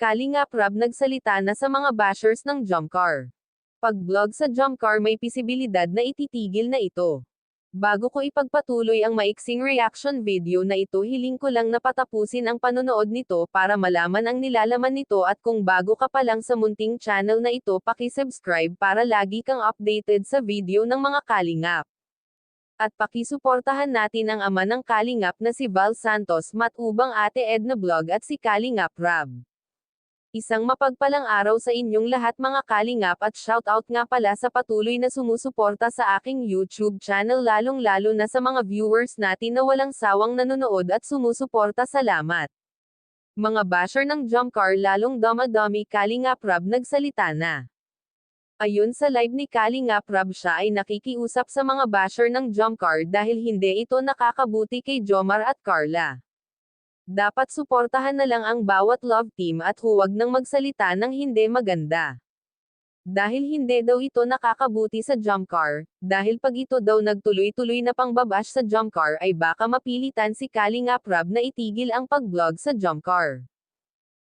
Kalingap Rab nagsalita na sa mga bashers ng Jumcar. Pag-vlog sa Jumcar may posibilidad na ititigil na ito. Bago ko ipagpatuloy ang maiksing reaction video na ito, hiling ko lang na patapusin ang panonood nito para malaman ang nilalaman nito, at kung bago ka pa lang sa munting channel na ito, paki-subscribe para lagi kang updated sa video ng mga Kalingap. At pakisuportahan natin ang ama ng Kalingap na si Val Santos, matubang Ate Edna Vlog at si Kalingap Rab. Isang mapagpalang araw sa inyong lahat mga Kalingap, at shoutout nga pala sa patuloy na sumusuporta sa aking YouTube channel, lalong-lalo na sa mga viewers natin na walang sawang nanonood at sumusuporta. Salamat. Mga basher ng Jumcar lalong damadami, Kalingap Rab nagsalita na. Ayon sa live ni Kalingap Rab, siya ay nakikiusap sa mga basher ng Jumcar dahil hindi ito nakakabuti kay Jomar at Carla. Dapat suportahan na lang ang bawat love team at huwag nang magsalita ng hindi maganda. Dahil hindi daw ito nakakabuti sa Jumcar, dahil pag ito daw nagtuloy-tuloy na pangbabash sa Jumcar ay baka mapilitan si Kalingap Rab na itigil ang pag-vlog sa Jumcar.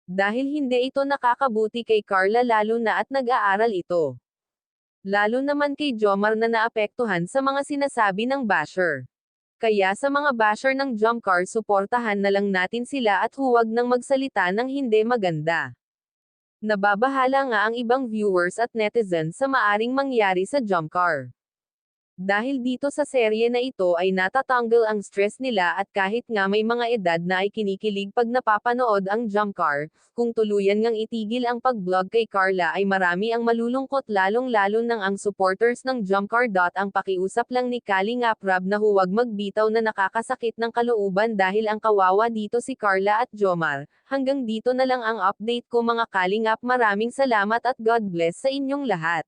Dahil hindi ito nakakabuti kay Carla lalo na at nag-aaral ito. Lalo naman kay Jomar na naapektuhan sa mga sinasabi ng basher. Kaya sa mga basher ng Jumcar, suportahan na lang natin sila at huwag nang magsalita ng hindi maganda. Nababahala nga ang ibang viewers at netizens sa maaring mangyari sa Jumcar. Dahil dito sa serye na ito ay natatanggal ang stress nila, at kahit nga may mga edad na ay kinikilig pag napapanood ang Jumcar, kung tuluyan ngang itigil ang pag-vlog kay Carla ay marami ang malulungkot, lalong-lalo nang ang supporters ng Jumcar. Ang pakiusap lang ni Kalingap Rab na huwag magbitaw na nakakasakit ng kalooban dahil ang kawawa dito si Carla at Jomar. Hanggang dito na lang ang update ko mga Kalingap, maraming salamat at God bless sa inyong lahat.